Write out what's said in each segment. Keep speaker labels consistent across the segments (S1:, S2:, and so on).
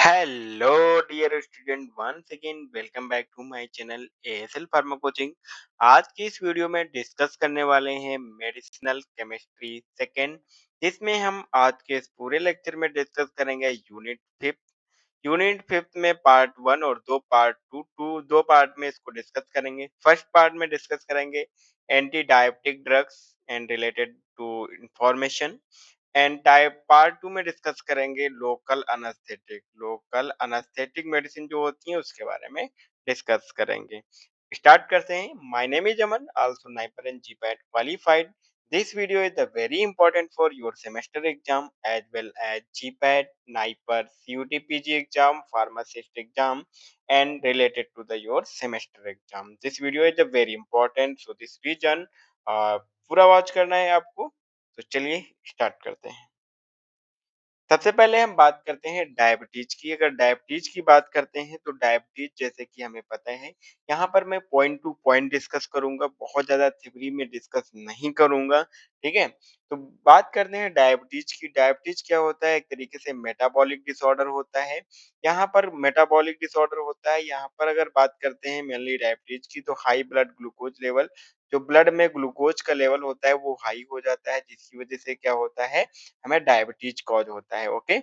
S1: Hello dear student, once again welcome back to my channel ASL pharma coaching. आज की इस video में discuss करने वाले हैं मेडिसिनल केमिस्ट्री सेकेंड, जिसमें हम आज के इस पूरे लेक्चर में डिस्कस करेंगे यूनिट फिफ्थ में पार्ट वन और दो पार्ट दो पार्ट में इसको डिस्कस करेंगे। फर्स्ट पार्ट में डिस्कस करेंगे anti diabetic drugs and related to information, and type part two में डिस्कस करेंगे लोकल अनस्थेटिक मेडिसिन जो होती है उसके बारे में डिस्कस करेंगे। स्टार्ट करते हैं। My name is Aman, also NIPER and GPAT qualified. This video is the very important for your semester exam as well as GPAT, NIPER, CUET PG exam, pharmacist exam and related to the your semester exam. This video is a very important, so this region पूरा watch करना है आपको। तो चलिए start करते हैं। सबसे पहले हम बात करते हैं डायबिटीज की। अगर डायबिटीज की बात करते हैं तो डायबिटीज जैसे कि हमें पता है, यहाँ पर मैं पॉइंट टू पॉइंट डिस्कस करूंगा, बहुत ज्यादा थ्योरी में डिस्कस नहीं करूंगा। ठीक है, तो बात करते हैं डायबिटीज की। डायबिटीज क्या होता है? एक तरीके से मेटाबॉलिक डिसऑर्डर होता है। यहाँ पर मेटाबॉलिक डिसऑर्डर होता है। यहाँ पर अगर बात करते हैं मेनली डायबिटीज की, तो हाई ब्लड ग्लूकोज लेवल, जो ब्लड में ग्लूकोज का लेवल होता है वो हाई हो जाता है, जिसकी वजह से क्या होता है, हमें डायबिटीज कॉज होता है। ओके,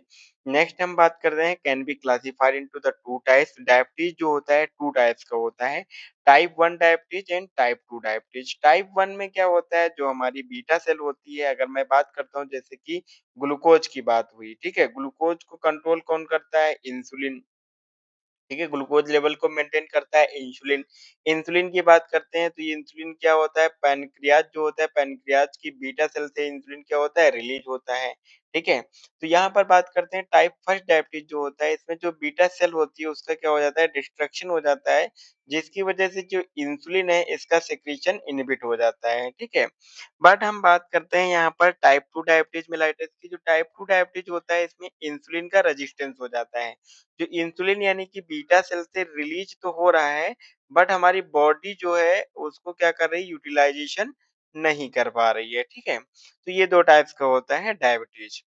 S1: नेक्स्ट हम बात कर रहे हैं can be classified into the two types. Diabetes जो होता है टू टाइप्स का होता है, type one diabetes and type two diabetes. Type one में क्या होता है, जो हमारी बीटा सेल होती है, अगर मैं बात करता हूँ जैसे कि ग्लूकोज की बात हुई, ठीक है, ग्लूकोज को कंट्रोल कौन करता है? इंसुलिन। ठीक है, ग्लूकोज लेवल को मेंटेन करता है इंसुलिन। इंसुलिन की बात करते हैं तो ये इंसुलिन क्या होता है, पैनक्रियाज जो होता है, पैनक्रियाज की बीटा सेल से इंसुलिन क्या होता है, रिलीज होता है। ठीक है, तो यहाँ पर बात करते हैं टाइप फर्स्ट डायबिटीज जो होता है, इसमें जो बीटा सेल होती है उसका क्या हो जाता है, डिस्ट्रक्शन हो जाता है, जिसकी वजह से जो इंसुलिन है इसका सेक्रीशन इनहिबिट हो जाता है। ठीक है, बट हम बात करते हैं यहाँ पर टाइप टू डायबिटीज मेलाइटिस की। जो टाइप टू डायबिटीज होता है इसमें इंसुलिन का रेजिस्टेंस हो जाता है। जो इंसुलिन यानी कि बीटा सेल से रिलीज तो हो रहा है, बट हमारी बॉडी जो है उसको क्या कर रही है, यूटिलाइजेशन नहीं कर पा रही है। ठीक है, तो ये दो टाइप्स का होता है डायबिटीज।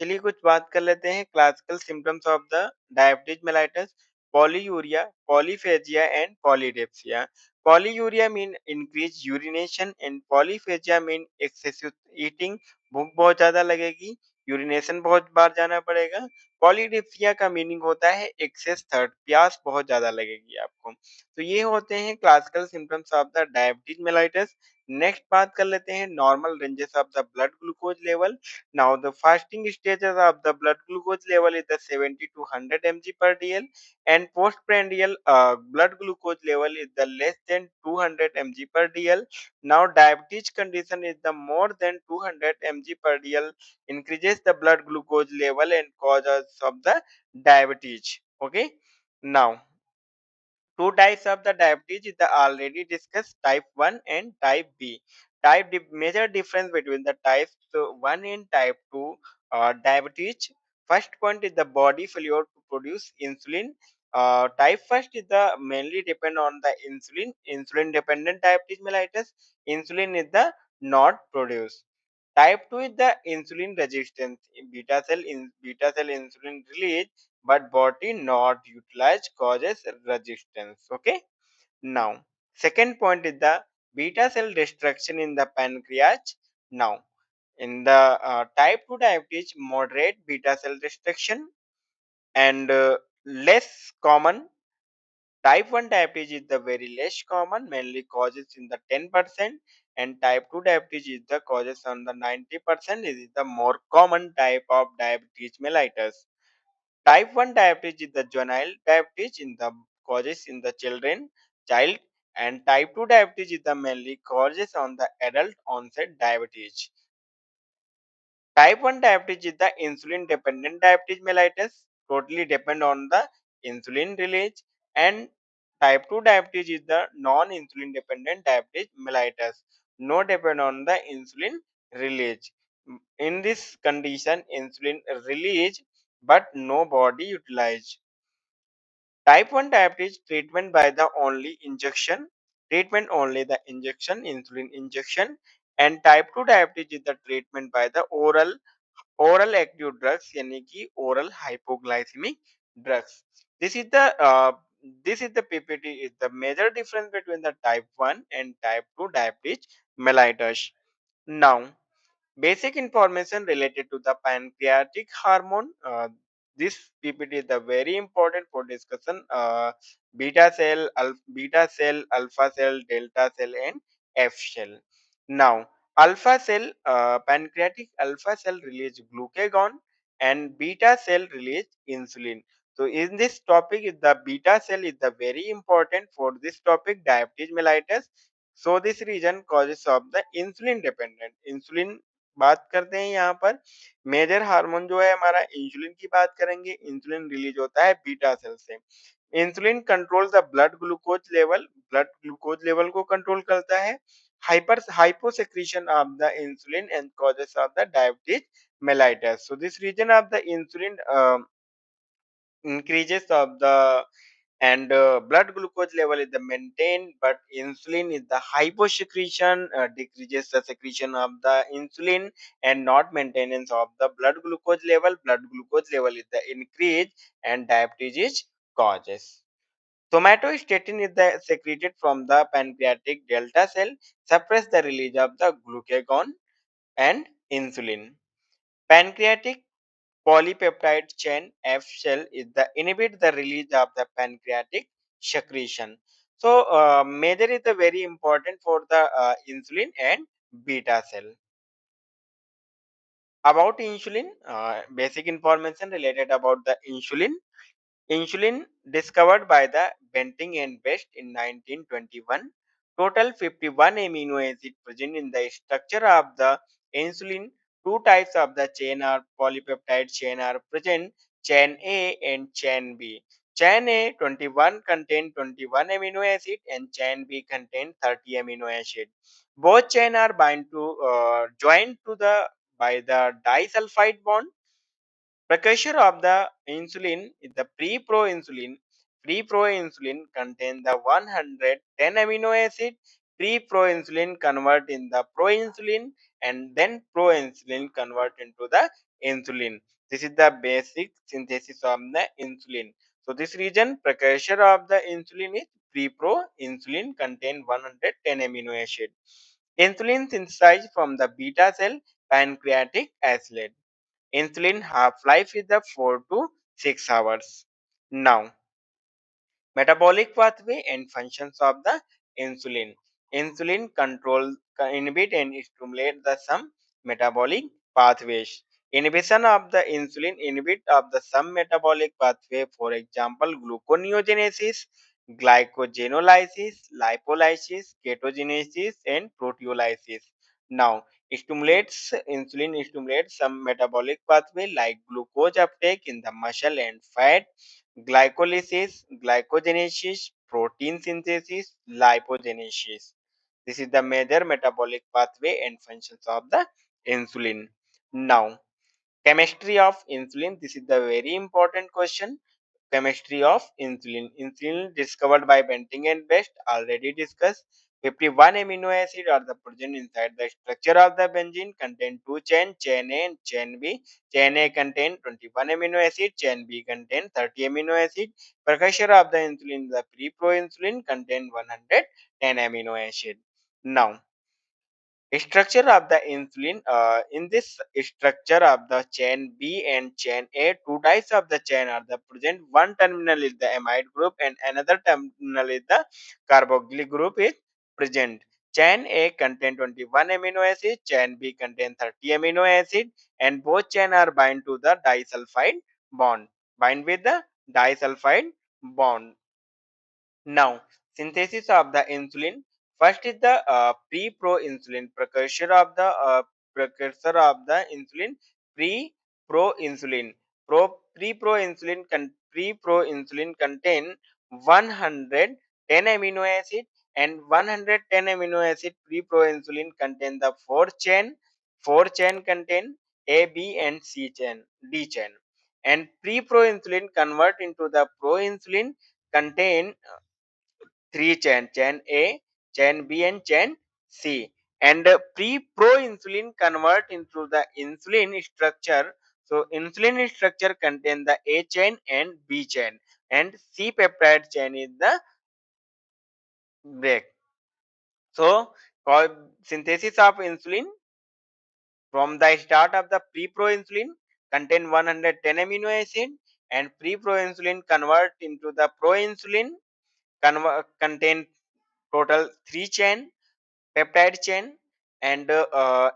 S1: चलिए कुछ बात कर लेते हैं classical symptoms of the diabetes mellitus. Polyuria, polyphagia and polydipsia. Polyuria mean increase urination and polyphagia mean excessive eating, भूख बहुत ज्यादा लगेगी, यूरिनेशन बहुत बार जाना पड़ेगा। पॉलीडिप्सिया का मीनिंग होता है एक्सेस थर्ड, प्यास बहुत ज्यादा लगेगी आपको। तो ये होते हैं classical symptoms of the diabetes mellitus. Next बात कर लेते हैं normal ranges of the blood glucose level. Now the fasting stages of the blood glucose level is the 70 to 100 mg per dl, and postprandial blood glucose level is the less than 200 mg per dl. Now diabetes condition is the more than 200 mg per dl increases the blood glucose level and causes of the diabetes. Okay, now two types of the diabetes is the already discussed, type 1 and type B. Major difference between the types 1 and type 2 diabetes. First point is the body failure to produce insulin. Type first is the mainly depend on the insulin. Insulin dependent diabetes mellitus. Insulin is the not produced. Type 2 is the insulin resistance. Beta cell insulin release, but body not utilized causes resistance. Okay. Now, second point is the beta cell destruction in the pancreas. Now, in the type 2 diabetes, moderate beta cell destruction and less common. Type 1 diabetes is the very less common, mainly causes in the 10%, and type 2 diabetes is the causes on the 90%. It is the more common type of diabetes mellitus. Type 1 diabetes is the juvenile diabetes in the causes in the child, and type 2 diabetes is the mainly causes on the adult onset diabetes. Type 1 diabetes is the insulin dependent diabetes mellitus, totally depend on the insulin release, and type 2 diabetes is the non-insulin dependent diabetes mellitus, no depend on the insulin release. In this condition, insulin release but no body utilized. Type 1 diabetes treatment by the only injection, treatment only the injection, insulin injection, and type 2 diabetes is the treatment by the oral active drugs यानी कि oral hypoglycemic drugs. This is the PPT is the major difference between the type 1 and type 2 diabetes mellitus. Now, basic information related to the pancreatic hormone. This PPT is the very important for discussion. Beta cell, alpha cell, delta cell, and F cell. Now, alpha cell, pancreatic alpha cell release glucagon, and beta cell release insulin. So, in this topic, is the beta cell is the very important for this topic, diabetes mellitus. So this region causes of the insulin dependent insulin बात करते हैं यहाँ पर major hormone जो है हमारा insulin की बात करेंगे इंसुलिन रिलीज होता है बीटा सेल से insulin control the blood glucose level को कंट्रोल करता है hyposecretion of the insulin and causes of the diabetes mellitus. So this region of the insulin increases of the and blood glucose level is the maintained but insulin is the hyposecretion decreases the secretion of the insulin and not maintenance of the blood glucose level is the increase and diabetes is causes. Somatostatin is the secreted from the pancreatic delta cell suppress the release of the glucagon and insulin. Pancreatic polypeptide chain F cell is the inhibit the release of the pancreatic secretion. So major is the very important for the insulin and beta cell. About insulin, basic information related about the insulin. Insulin discovered by the Benting and Best in 1921. Total 51 amino acids present in the structure of the insulin. Two types of the chain or polypeptide chain are present, chain A and chain B. Chain A 21 contain 21 amino acid and chain B contain 30 amino acid. Both chain are joined to the by the disulfide bond. Precursor of the insulin is the pre-proinsulin. Pre-proinsulin contains the 110 amino acid. Pre-proinsulin convert in the proinsulin and then proinsulin convert into the insulin. This is the basic synthesis of the insulin. So this region precursor of the insulin is pre-proinsulin contain 110 amino acid. Insulin synthesized from the beta cell pancreatic islet. Insulin half-life is the 4 to 6 hours. Now, metabolic pathway and functions of the insulin. Insulin control, inhibit and stimulate the some metabolic pathways. Inhibition of the insulin inhibit of the some metabolic pathway, for example, gluconeogenesis, glycogenolysis, lipolysis, ketogenesis, and proteolysis. Now, insulin stimulates some metabolic pathway like glucose uptake in the muscle and fat, glycolysis, glycogenesis, protein synthesis, lipogenesis. This is the major metabolic pathway and functions of the insulin. Now, chemistry of insulin. This is the very important question. Chemistry of insulin. Insulin discovered by Benting and Best, already discussed. 51 amino acids are the present inside the structure of the benzene, contain two chain, chain A and chain B. Chain A contain 21 amino acids, chain B contain 30 amino acids. Precursor of the insulin, the pre-proinsulin, contain 110 amino acids. Now, structure of the insulin. In this structure of the chain B and chain A, two types of the chain are the present. One terminal is the amide group and another terminal is the carboxyl group is present. Chain A contain 21 amino acids, chain B contain 30 amino acid, and both chain are bind to the disulfide bond. Bind with the disulfide bond. Now, synthesis of the insulin. First is the pre-proinsulin, precursor of the insulin, pre-proinsulin. Pre-proinsulin contain 110 amino acid, and 110 amino acid pre-proinsulin contain the four chain contain A, B, and C chain, D chain, and pre-proinsulin convert into the proinsulin contain three chain A, chain B, and chain C. And pre-proinsulin convert into the insulin structure. So insulin structure contain the A chain and B chain, and C peptide chain is the break. So synthesis of insulin from the start of the pre-proinsulin contain 110 amino acid, and pre-proinsulin convert into the proinsulin contain total 3 chain peptide chain, and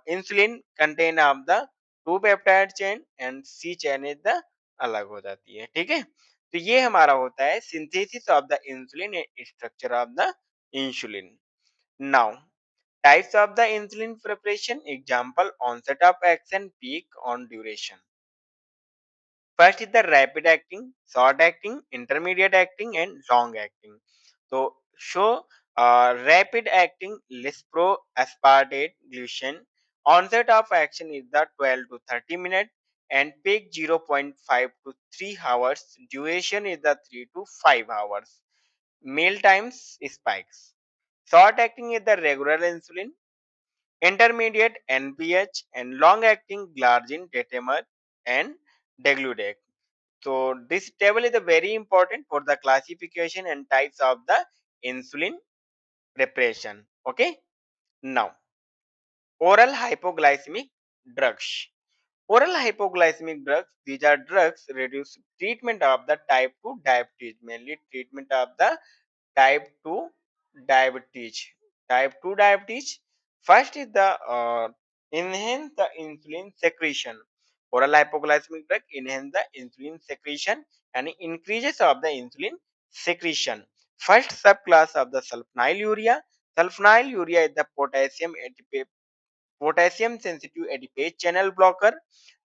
S1: insulin contain of the 2 peptide chain, and C chain is the अलग हो जाती है, ठीक है। तो ये हमारा होता है synthesis of the insulin, structure of the insulin. Now types of the insulin preparation, example onset of action, peak on duration. First is the rapid acting, short acting, intermediate acting, and long acting. So show rapid acting lispro aspartate glycan. Onset of action is the 12 to 30 minutes, and peak 0.5 to 3 hours. Duration is the 3 to 5 hours. Meal times spikes. Short acting is the regular insulin, intermediate NPH, and long-acting glargine, tetramer, and degludec. So this table is very important for the classification and types of the insulin preparation. Okay. Now, oral hypoglycemic drugs. Oral hypoglycemic drugs. These are drugs reduce treatment of the type 2 diabetes, mainly treatment of the type 2 diabetes. Type 2 diabetes. First is the enhance the insulin secretion. Oral hypoglycemic drug enhance the insulin secretion and increases of the insulin secretion. First subclass of the sulfonylurea. Sulfonylurea is the potassium sensitive adipase channel blocker.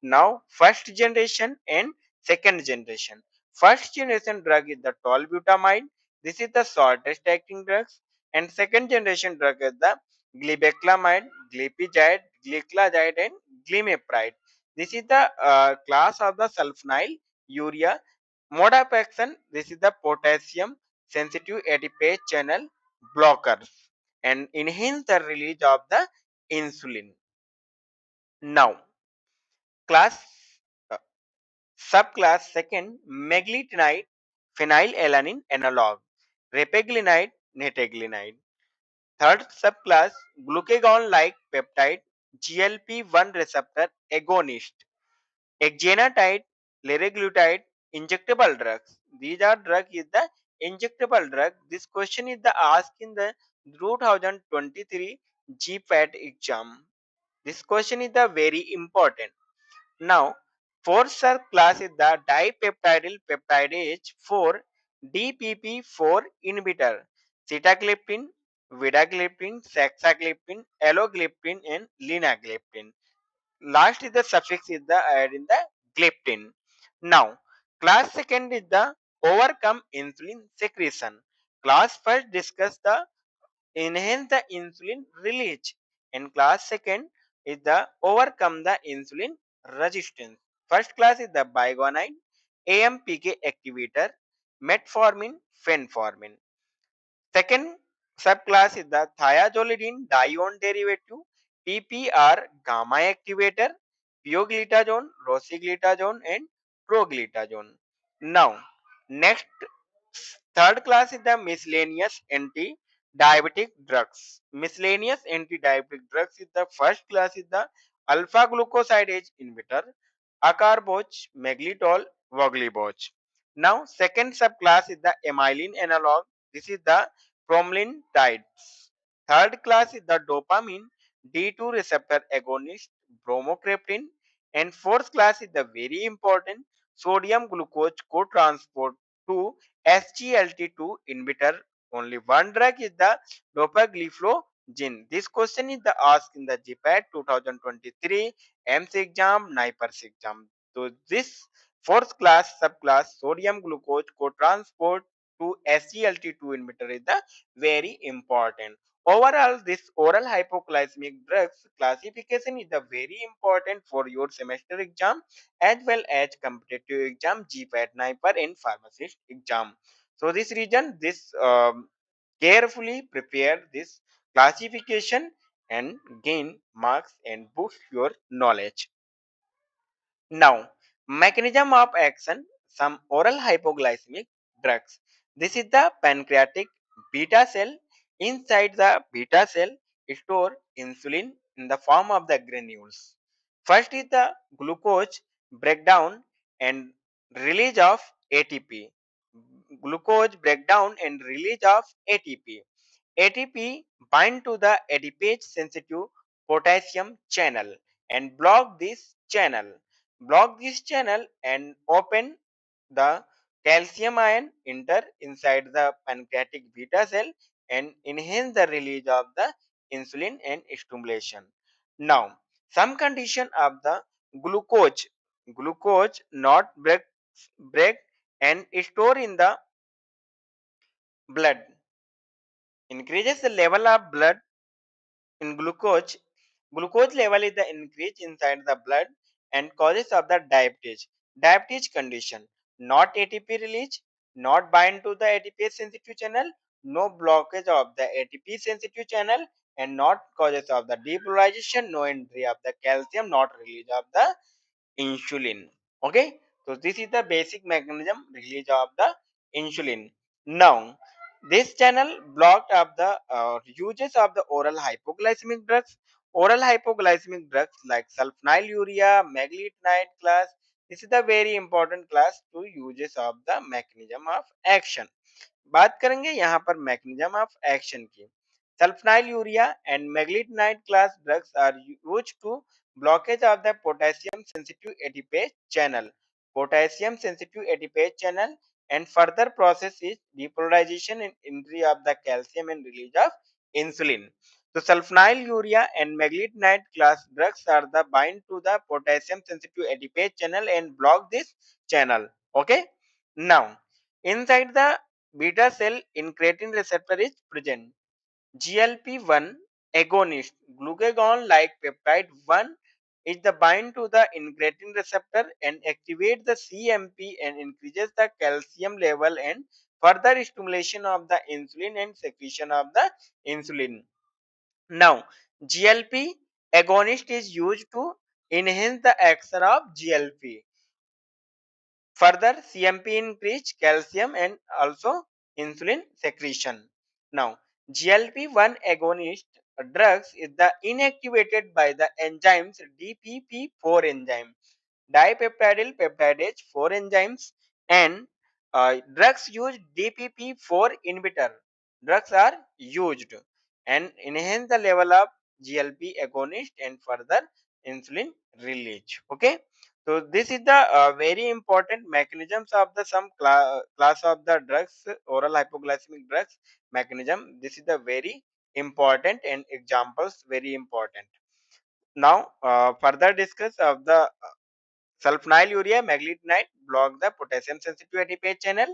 S1: Now first generation and second generation. First generation drug is the tolbutamide. This is the shortest acting drugs, and second generation drug is the glibeclamide, glipizide, gliclazide, and glimepiride. This is the class of the sulfonyl urea. Mode of action, this is the potassium sensitive adipase channel blockers and enhance the release of the insulin. Now, class uh, subclass second, meglitinide, phenylalanine analog, repaglinide, netaglinide. Third subclass, glucagon-like peptide, GLP-1 receptor agonist, exenatide, liraglutide, injectable drugs. These are drug is the injectable drug. This question is the asked in the 2023 GPAT exam. This question is the very important. Now, fourth subclass is the dipeptidyl peptidase 4 DPP4 inhibitor, sitagliptin, vidagliptin, saxagliptin, alogliptin, and linagliptin. Last is the suffix is the add in the gliptin. Now, class second is the overcome insulin secretion. Class first discuss the enhance the insulin release, and class second is the overcome the insulin resistance. First class is the biguanide, AMPK activator, metformin, fenformin. Second subclass is the thiazolidine dione derivative, PPR gamma activator, pioglitazone, rosiglitazone, and proglitazone. Now, next third class is the miscellaneous anti-diabetic drugs. Miscellaneous anti-diabetic drugs is the first class is the alpha glucosidase inhibitor, acarbose, maglitol, voglibose. Now, second subclass is the amylin analog. This is the bromelinedzides. Third class is the dopamine D2 receptor agonist, bromocriptine. And fourth class is the very important sodium glucose cotransport 2 SGLT2 inhibitor. Only one drug is the dopagliflozin. This question is the asked in the GPAT 2023 MC exam, NIPERS exam. So this fourth class subclass sodium glucose cotransport to SGLT2 inhibitor is the very important. Overall, this oral hypoglycemic drugs classification is the very important for your semester exam as well as competitive exam, GPAT, NIPER, and pharmacist exam. So this reason, this carefully prepare this classification and gain marks and boost your knowledge. Now, Mechanism of action, some oral hypoglycemic drugs. This is the pancreatic beta cell. Inside the beta cell store insulin in the form of the granules. First is the glucose breakdown and release of ATP. Glucose breakdown and release of ATP. ATP bind to the adipase sensitive potassium channel and block this channel. Block this channel and open the calcium ion enter inside the pancreatic beta cell and enhance the release of the insulin and stimulation. Now, some condition of the glucose not break and store in the blood, increases the level of blood in glucose. Glucose level is the increase inside the blood and causes of the diabetes condition. Not ATP release, not bind to the ATP sensitive channel, no blockage of the ATP sensitive channel, and not causes of the depolarization, no entry of the calcium, not release of the insulin. Okay, so this is the basic mechanism release of the insulin. Now this channel blocked up the uses of the oral hypoglycemic drugs. Oral hypoglycemic drugs like sulfonylurea, meglitide class, this is the very important class to uses of the mechanism of action. बात करेंगे यहाँ पर mechanism of action की. Sulfonylurea and meglitide class drugs are used to blockage of the potassium sensitive adipase channel. Potassium sensitive adipase channel and further process is depolarization and entry of the calcium and release of insulin. So sulfonylurea and meglitide class drugs are the bind to the potassium sensitive adipase channel and block this channel. Okay. Now inside the beta cell incretin receptor is present. GLP-1 agonist glucagon like peptide 1 is the bind to the incretin receptor and activate the CMP and increases the calcium level and further stimulation of the insulin and secretion of the insulin. Now, GLP agonist is used to enhance the action of GLP. Further, CMP increase calcium and also insulin secretion. Now, GLP-1 agonist drugs is the inactivated by the enzymes DPP4 enzyme, dipeptidyl peptidase 4 enzymes, and drugs use DPP4 inhibitor. Drugs are used and enhance the level of GLP agonist and further insulin release. Okay. So this is the very important mechanisms of the some class of the drugs, oral hypoglycemic drugs mechanism. This is the very important and examples very important. Now further discuss of the sulfonylurea meglitide block the potassium sensitive ATP channel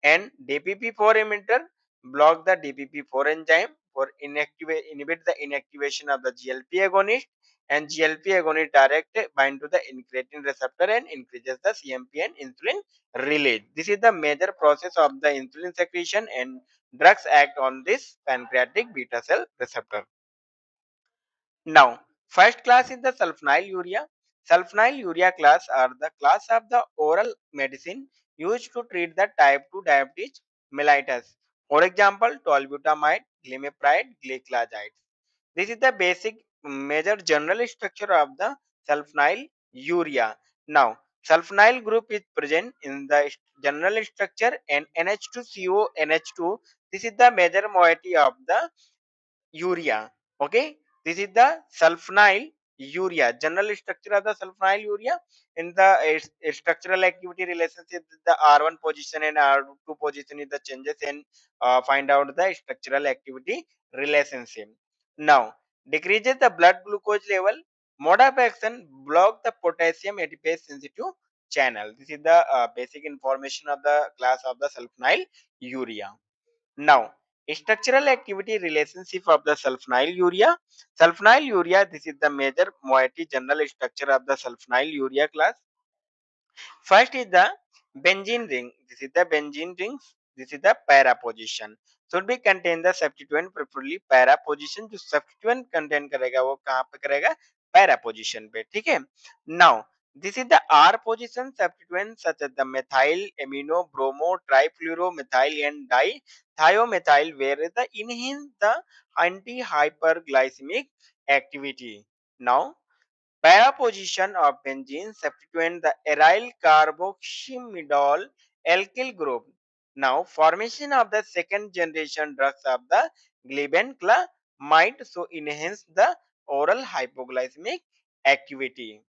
S1: and DPP4 emitter block the DPP4 enzyme for inhibit the inactivation of the GLP agonist, and GLP agonist direct bind to the incretin receptor and increases the CMP and insulin release. This is the major process of the insulin secretion, and drugs act on this pancreatic beta cell receptor. Now, first class is the sulfonylurea. Sulfonylurea class are the class of the oral medicine used to treat the type 2 diabetes mellitus. For example, tolbutamide, glimepiride, gliclazide. This is the basic major general structure of the sulfonylurea. Now, sulfonyl group is present in the general structure and NH2CO NH2. This is the major moiety of the urea. Okay, this is the sulfonyl urea, general structure of the sulfonyl urea. In the structural activity relationship, the R1 position and R2 position is the changes, and find out the structural activity relationship. Now decreases the blood glucose level. Mode of action, block the potassium adipase sensitive channel. This is the basic information of the class of the sulfonyl urea. Now, structural activity relationship of the sulfonylurea. Sulfonylurea, this is the major moiety general structure of the sulfonylurea class. First is the benzene ring. This is the benzene rings. This is the para position. Should be contain the substituent preferably para position. जो substituent contain करेगा वो कहाँ पे करेगा? Para position पे. ठीक है? Now This is the R position substituents such as the methyl, amino, bromo, trifluoromethyl, and dithiamethyl, where the enhance the anti-hyperglycemic activity. Now, para position of benzene substituent the aryl carboxymidol alkyl group. Now, formation of the second generation drugs of the glibenclamide so enhance the oral hypoglycemic activity.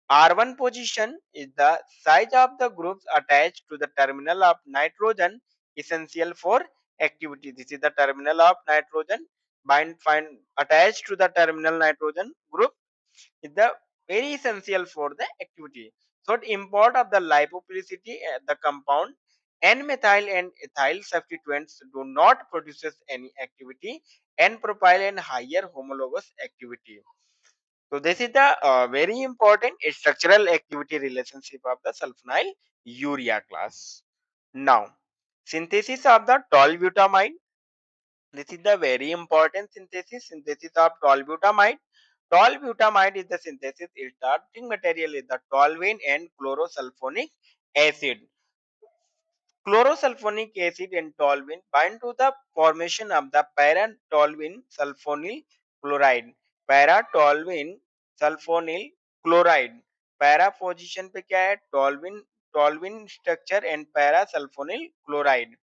S1: R1 position is the size of the groups attached to the terminal of nitrogen essential for activity. This is the terminal of nitrogen find attached to the terminal nitrogen group is the very essential for the activity. So the import of the lipophilicity the compound N-methyl and ethyl substituents do not produce any activity. N-propyl and higher homologous activity. So this is the very important structural activity relationship of the sulfonyl urea class. Now, synthesis of the tolutamide. This is the very important synthesis of tolutamide. Tolutamide is the synthesis. Its starting material is the toluene and chlorosulfonic acid. Chlorosulfonic acid and toluene bind to the formation of the para-toluene sulfonyl chloride. Para-toluene sulfonyl chloride. Para position पे क्या है? Toluene structure and para-sulfonyl chloride.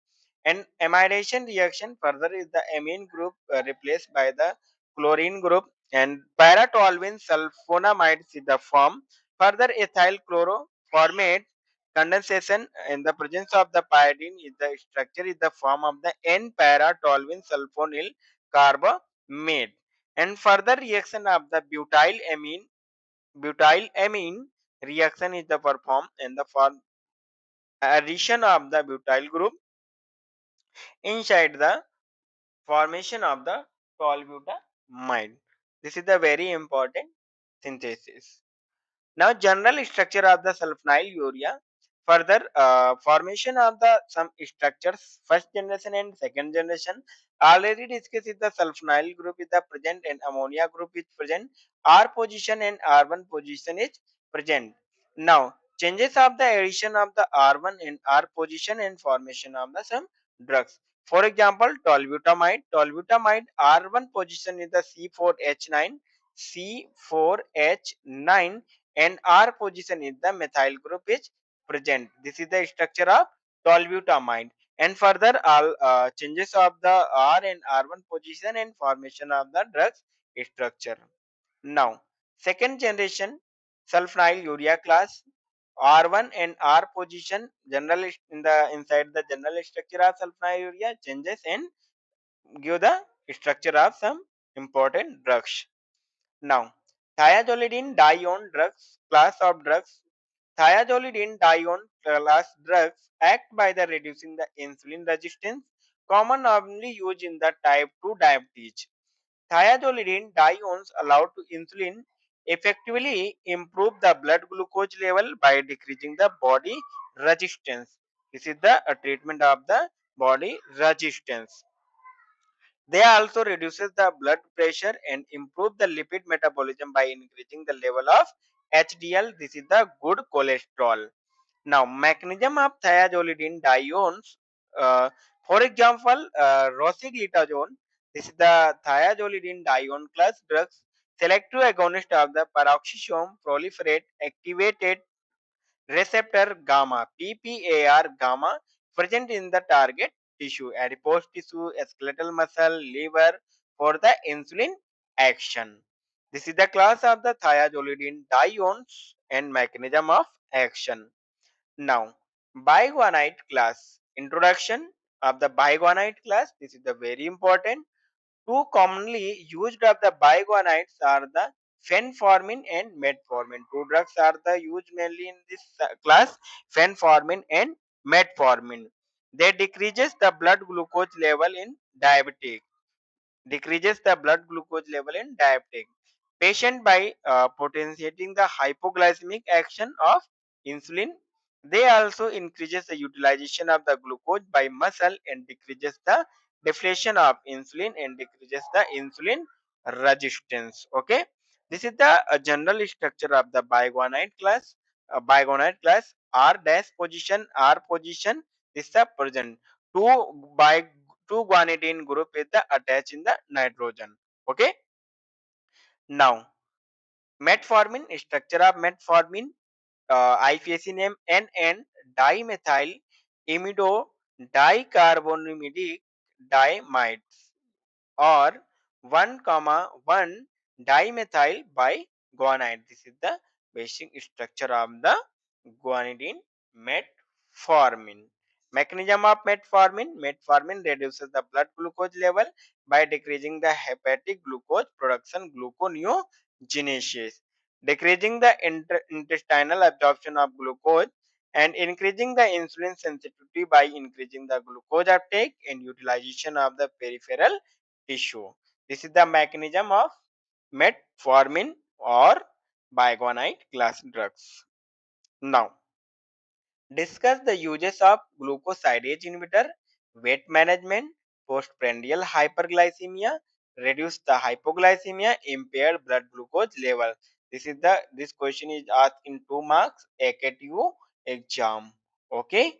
S1: And amidation reaction further is the amine group replaced by the chlorine group, and para-toluene sulfonamide is the form. Further ethyl chloroformate condensation in the presence of the pyridine is the structure is the form of the N-para-toluene sulfonyl carbamate. And further reaction of the butyl amine reaction is the performed in the form addition of the butyl group inside the formation of the tolutamide. This is the very important synthesis. Now, general structure of the sulfonyl urea. Further formation of the some structures, first generation and second generation. Already discussed is the sulfonyl group is the present and ammonia group is present. R position and R1 position is present. Now, changes of the addition of the R1 and R position and formation of the some drugs. For example, tolutamide. Tolutamide R1 position is the C4H9. C4H9 and R position is the methyl group is present. This is the structure of tolutamide. And further all changes of the R and R1 position and formation of the drugs structure. Now, second generation sulfonyl urea class. R1 and R position general in the inside the general structure of sulfonyl urea changes and give the structure of some important drugs. Now, thiazolidine dione drugs, class of drugs. Thiazolidine dione class drugs act by the reducing the insulin resistance, commonly used in the type 2 diabetes. Thiazolidine diones allow to insulin effectively improve the blood glucose level by decreasing the body resistance. This is the treatment of the body resistance. They also reduces the blood pressure and improve the lipid metabolism by increasing the level of HDL. This is the good cholesterol. Now, mechanism of thiazolidine diones. For example, rosiglitazone. This is the thiazolidine dione class drugs. Selective agonist of the peroxisome proliferate activated receptor gamma PPAR gamma present in the target tissue, adipose tissue, skeletal muscle, liver for the insulin action. This is the class of the thiazolidine diones and mechanism of action. Now, biguanide class. Introduction of the biguanide class. This is the very important. Two commonly used of the biguanides are the fenformin and metformin. Two drugs are the used mainly in this class, fenformin and metformin. They decreases the blood glucose level in diabetic. Decreases the blood glucose level in diabetic patient by potentiating the hypoglycemic action of insulin. They also increases the utilization of the glucose by muscle and decreases the deflation of insulin and decreases the insulin resistance. Okay, This is the general structure of the biguanide class. Biguanide class R dash position, R position. This is the present. By two guanidine group is the attached in the nitrogen. Okay. Now metformin, structure of metformin, IPAC name NN dimethyl imido dicarbonimidic diamides, or 1 comma 1 dimethyl by guanide. This is the basic structure of the guanidine metformin. Mechanism of metformin. Metformin reduces the blood glucose level by decreasing the hepatic glucose production, gluconeogenesis, decreasing the intestinal absorption of glucose, and increasing the insulin sensitivity by increasing the glucose uptake and utilization of the peripheral tissue. This is the mechanism of metformin or biguanide class drugs. Now, discuss the uses of glucosidase inhibitor, weight management, postprandial hyperglycemia, reduce the hypoglycemia, impaired blood glucose level. This question is asked in 2 marks AKTU exam. Okay,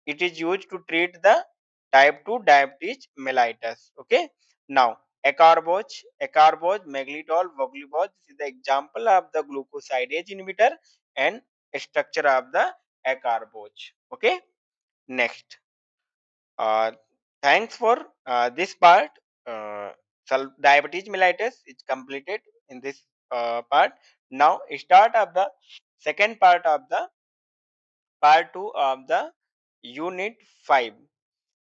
S1: it is used to treat the type 2 diabetes mellitus. Okay, now acarbose, maglitol, voglibose. This is the example of the glucosidase inhibitor and structure of the acarbose. Okay, next. Uh, Thanks for this part. Uh, Diabetes mellitus is completed in this part. Now start of the second part 2 of the unit 5,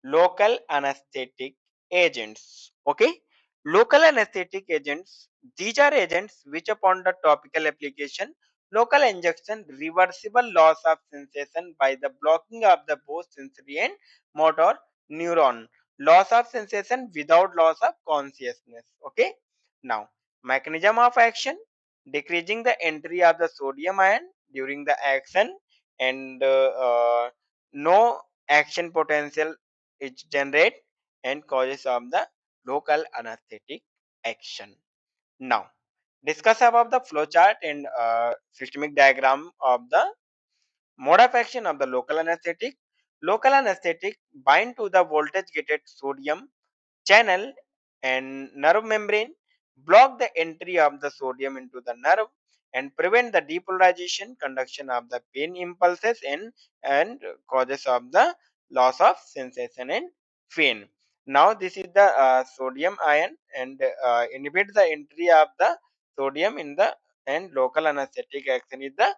S1: local anesthetic agents. Okay, local anesthetic agents, these are agents which upon the topical application, local injection, reversible loss of sensation by the blocking of the both sensory and motor neuron, loss of sensation without loss of consciousness. Okay, now mechanism of action, decreasing the entry of the sodium ion during the action, and no action potential is generate and causes of the local anesthetic action. Now, discuss about the flowchart and systemic diagram of the mode of action of the local anesthetic. Local anesthetic bind to the voltage gated sodium channel and nerve membrane, block the entry of the sodium into the nerve, and prevent the depolarization conduction of the pain impulses and causes of the loss of sensation and pain. Now this is the sodium ion and inhibit the entry of the sodium in the, and local anesthetic action is the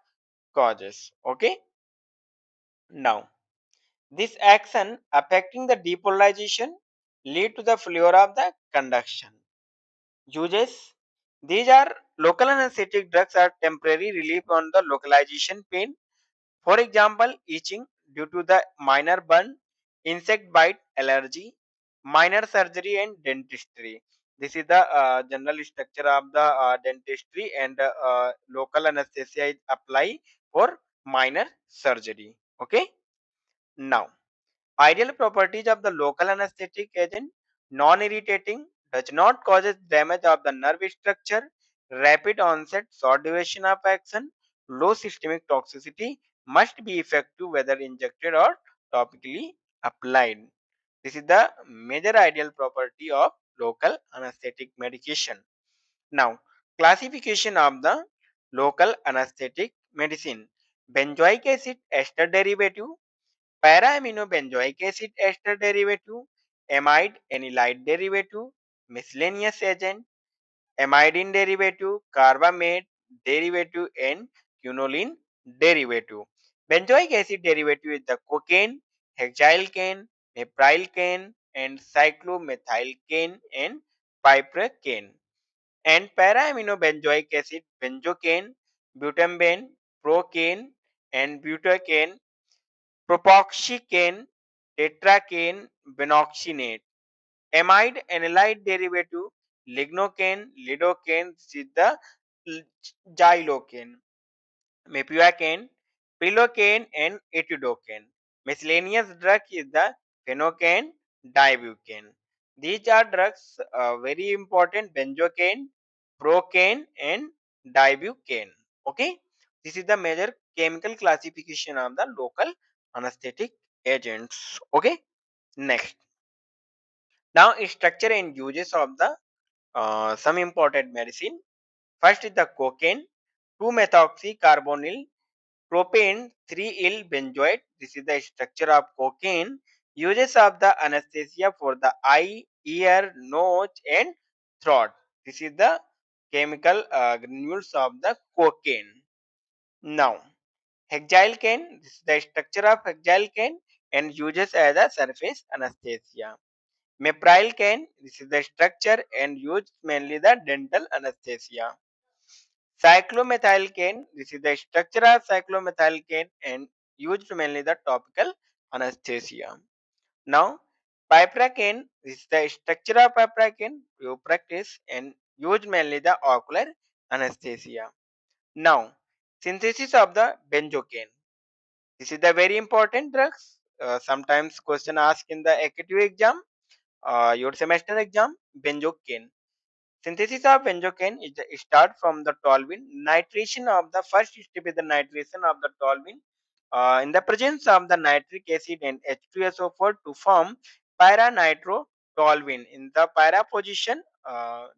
S1: causes. Okay, now this action affecting the depolarization lead to the failure of the conduction. Uses, these are local anesthetic drugs are temporary relief on the localization pain. For example, itching due to the minor burn, insect bite allergy, minor surgery and dentistry. This is the general structure of the dentistry, and local anesthesia is apply for minor surgery. Okay, now ideal properties of the local anesthetic agent: non-irritating, does not causes damage of the nerve structure, rapid onset, short duration of action, low systemic toxicity, must be effective whether injected or topically applied. This is the major ideal property of local anesthetic medication. Now, classification of the local anesthetic medicine: benzoic acid ester derivative, para-amino-benzoic acid ester derivative, amide anilide derivative, miscellaneous agent, amidine derivative, carbamate derivative, and quinoline derivative. Benzoic acid derivative is the cocaine, hexylcane, mepryl-cane, and cyclomethylcane and piperacane. And para-amino-benzoic acid, benzocaine, butambane, procane, and butacane, propoxycane, tetracane, binoxynate. Amide anilide derivative, lignocaine, lidocaine, this is the xylocaine, mepivacaine, pilocaine, and etidocaine. Miscellaneous drug is the phenocaine, dibucaine. These are drugs very important: benzocaine, procane and dibutane. Okay, this is the major chemical classification of the local anesthetic agents. Okay, next, now structure and uses of the some important medicine. First is the cocaine, 2-methoxycarbonyl propane, 3-ill benzoate. This is the structure of cocaine. Uses of the anesthesia for the eye, ear, nose, and throat. This is the chemical granules of the cocaine. Now, hexylcane. This is the structure of hexylcane and uses as a surface anesthesia. Meprilcane. This is the structure and used mainly the dental anesthesia. Cyclomethylcane, this is the structure of cyclomethylcane and used mainly the topical anesthesia. Now, piperacane, this is the structure of piperacane, you practice and used mainly the ocular anesthesia. Now, synthesis of the benzocaine. This is the very important drugs. Sometimes question asked in the active exam, your semester exam, benzocaine. Synthesis of benzocaine is the start from the toluene. Nitration of the first step is the nitration of the toluene in the presence of the nitric acid and H2SO4 to form para-nitrotoluene. In the para position,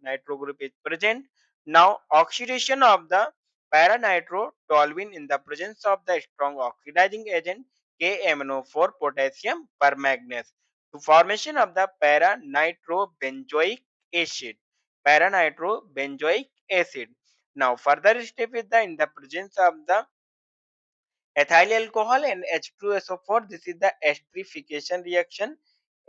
S1: nitro group is present. Now, oxidation of the para-nitrotoluene in the presence of the strong oxidizing agent KMNO4 potassium permanganate to formation of the para-nitrobenzoic acid. Para-nitrobenzoic acid. Now, further step is the in the presence of the ethyl alcohol and H2SO4. This is the esterification reaction.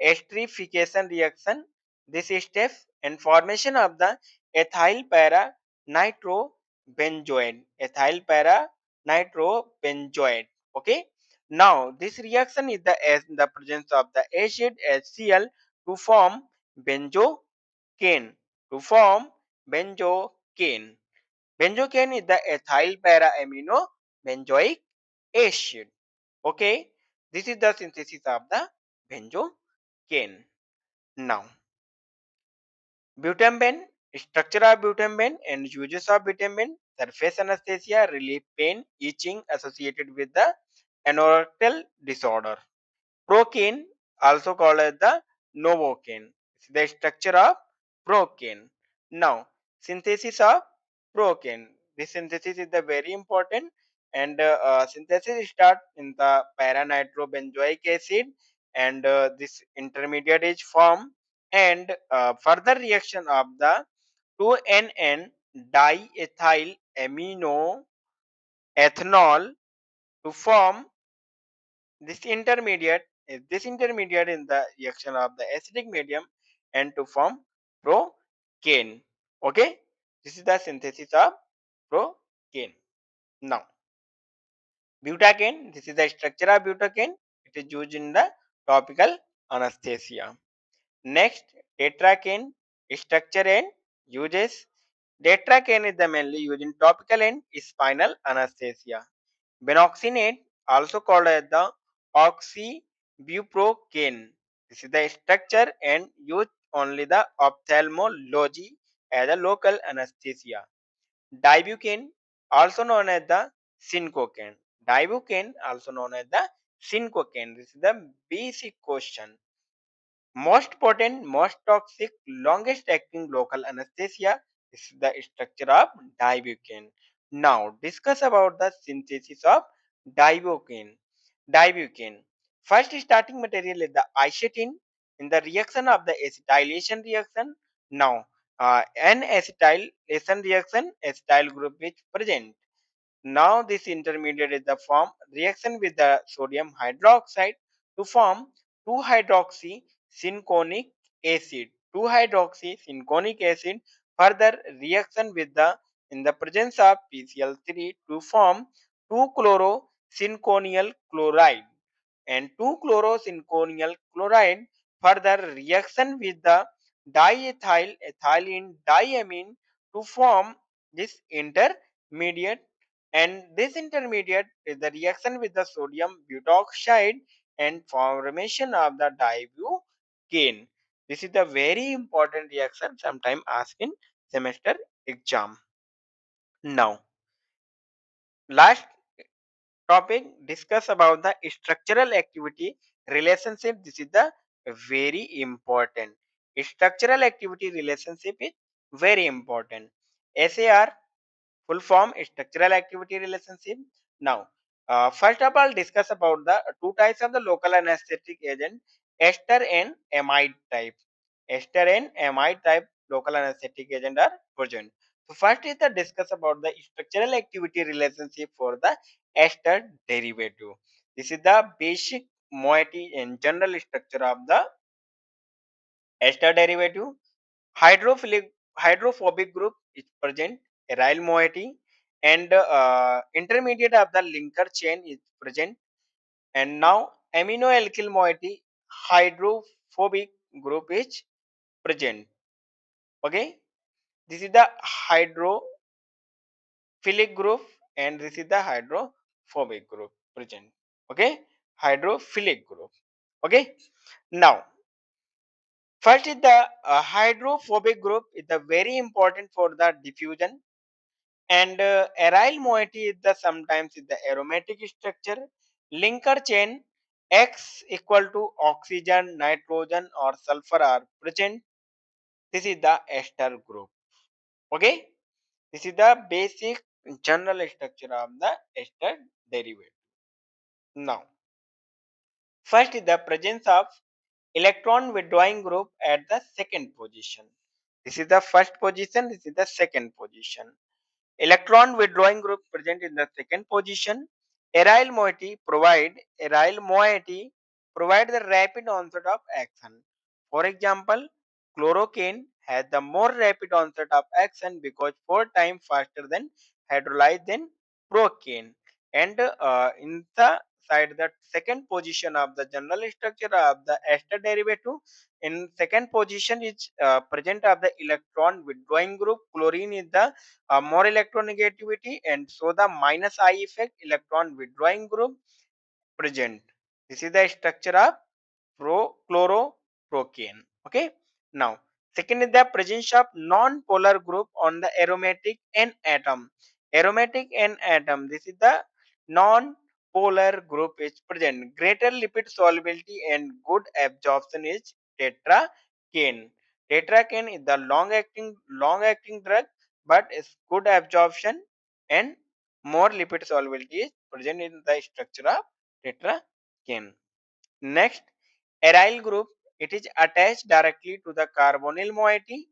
S1: Esterification reaction. This step and formation of the ethyl para nitrobenzoate. Ethyl para nitrobenzoate. Okay. Now this reaction is the as the presence of the acid HCl to form benzocane. To form benzocane. Benzocane is the ethyl para amino benzoic acid. Okay, this is the synthesis of the benzocane. Now, butamben, structure of butamben and uses of butamben, surface anesthesia, relief pain, itching associated with the anorexal disorder. Procaine, also called as the novocaine, is the structure of procaine. Now, synthesis of procaine. This synthesis is the very important and synthesis start in the para-nitrobenzoic acid and this intermediate is formed and further reaction of the 2NN diethyl amino ethanol to form this intermediate in the reaction of the acidic medium and to form procaine. Okay, this is the synthesis of procaine. Now, butane. This is the structure of butane. It is used in the topical anesthesia. Next, tetracaine structure and uses. Tetracaine is the mainly used in topical and spinal anesthesia. Benoxinate, also called as the oxybuprocaine. This is the structure and used only the ophthalmology as a local anesthesia. Dibucaine, also known as the syncocaine. Dibucaine, also known as the syncocaine. This is the basic question. Most potent, most toxic, longest acting local anesthesia is the structure of dibucaine. Now discuss about the synthesis of dibucaine. Dibucaine. First starting material is the isotin in the reaction of the acetylation reaction. Now an acetylation reaction, acetyl group is present. Now this intermediate is the form reaction with the sodium hydroxide to form 2-hydroxy synconic acid. 2-hydroxy synconic acid further reaction with the in the presence of PCl3 to form 2-chloro-synconial chloride and 2-chloro-synconial chloride further reaction with the diethyl ethylene diamine to form this intermediate and this intermediate is the reaction with the sodium butoxide and formation of the dibucane. This is the very important reaction sometime asked in semester exam. Now, last topic discuss about the structural activity relationship. This is the very important. Structural activity relationship is very important. SAR, full form structural activity relationship. Now, first of all, discuss about the two types of the local anesthetic agent, ester and amide type. Ester and amide type local anesthetic agent are present. So first is the discuss about the structural activity relationship for the ester derivative. This is the basic moiety and general structure of the ester derivative. Hydrophilic hydrophobic group is present, aryl moiety, and intermediate of the linker chain is present. And now amino alkyl moiety hydrophobic group is present. Okay, this is the hydrophilic group and this is the hydrophobic group present. Okay, hydrophilic group. Okay, now first is the hydrophobic group is the very important for the diffusion. And aryl moiety is the sometimes is the aromatic structure. Linker chain X equal to oxygen, nitrogen or sulfur are present. This is the ester group. Okay, this is the basic general structure of the ester derivative. Now, first is the presence of electron withdrawing group at the second position. This is the first position, this is the second position. Electron withdrawing group present in the second position. Aryl moiety provide the rapid onset of action. For example, chloroquine has the more rapid onset of action because 4 times faster than hydrolyzed than procaine. And inside the second position of the general structure of the ester derivative, in second position is present of the electron withdrawing group. Chlorine is the more electronegativity and so the minus I effect electron withdrawing group present. This is the structure of prochloroprocaine. Okay. Now, second is the presence of non-polar group on the aromatic N atom. Aromatic N atom. This is the non-polar group is present. Greater lipid solubility and good absorption is tetracane. Tetracane is the long-acting drug, but is good absorption and more lipid solubility is present in the structure of tetracane. Next, aryl group, it is attached directly to the carbonyl moiety.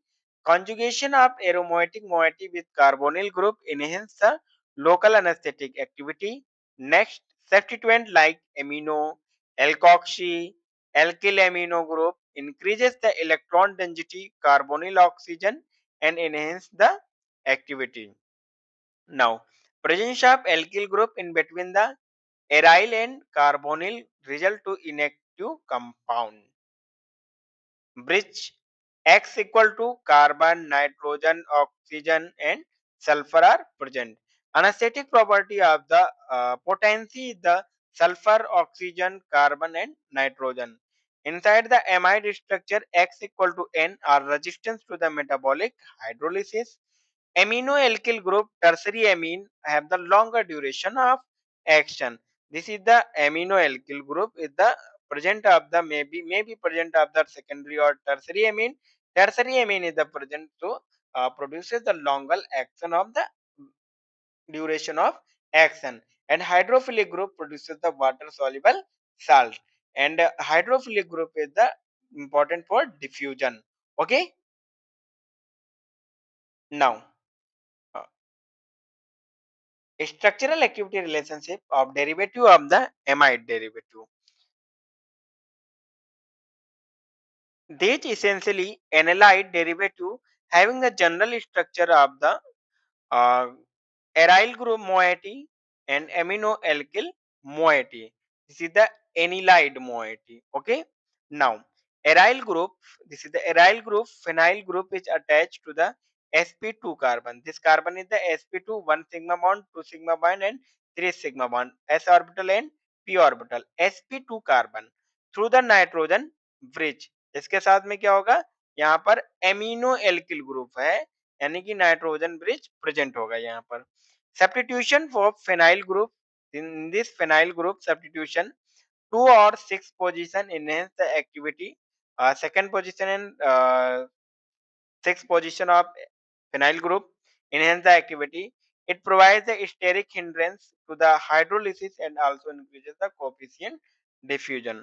S1: Conjugation of aromatic moiety with carbonyl group enhance the local anesthetic activity. Next, substituent like amino, alkoxy, alkyl amino group increases the electron density carbonyl oxygen and enhance the activity. Now, presence of alkyl group in between the aryl and carbonyl result to inactive compound. Bridge X equal to carbon, nitrogen, oxygen and sulfur are present. Anesthetic property of the potency is the sulfur, oxygen, carbon and nitrogen. Inside the amide structure X equal to N are resistance to the metabolic hydrolysis. Amino alkyl group tertiary amine have the longer duration of action. This is the amino alkyl group is the present of the maybe present of the secondary or tertiary amine. Tertiary amine is the present, so produces the longer action of the duration of action. And hydrophilic group produces the water soluble salt. And hydrophilic group is the important for diffusion. Okay. Now, uh, structural activity relationship of derivative of the amide derivative. These essentially analyte derivative having the general structure of the uh, aryl group moiety and amino alkyl moiety. This is the anilide moiety. Okay. Now, aryl group. This is the aryl group. Phenyl group is attached to the sp2 carbon. This carbon is the sp2, 1 sigma bond, 2 sigma bond, and 3 sigma bond. S orbital and p orbital. sp2 carbon through the nitrogen bridge. इसके साथ में क्या होगा? यहाँ पर amino alkyl group है यानी कि नाइट्रोजन ब्रिज प्रेजेंट होगा यहाँ पर। Substitution for phenyl group, in this phenyl group substitution 2 or 6 position enhance the activity. Second position and 6th position of phenyl group enhance the activity. It provides a steric hindrance to the hydrolysis and also increases the coefficient diffusion.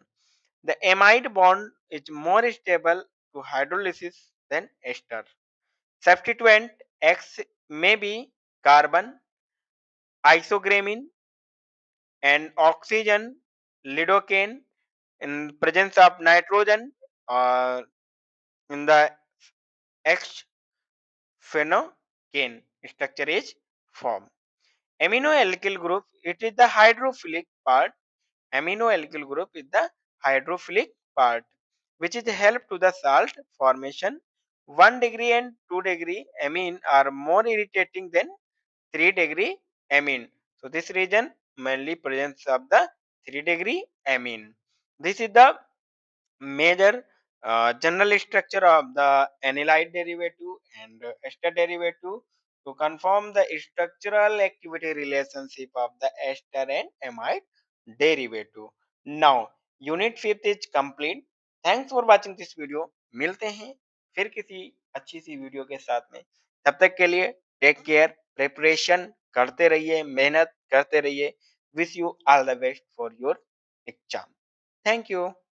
S1: The amide bond is more stable to hydrolysis than ester. Substituent X may be carbon, isogramin, and oxygen, lidocaine, in presence of nitrogen in the X phenocane structure is formed. Amino alkyl group, it is the hydrophilic part. Amino alkyl group is the hydrophilic part, which is help to the salt formation. 1 degree and 2 degree amine are more irritating than 3 degree amine. So this region mainly presence of the 3 degree amine. This is the major general structure of the anilide derivative and ester derivative to confirm the structural activity relationship of the ester and amide derivative. Now, unit 5th is complete. Thanks for watching this video. मिलते हैं फिर किसी अच्छी सी video के साथ में। तब तक के लिए टेक केयर, प्रिपरेशन करते रहिए, मेहनत करते रहिए। Wish you all the best for your exam. Thank you.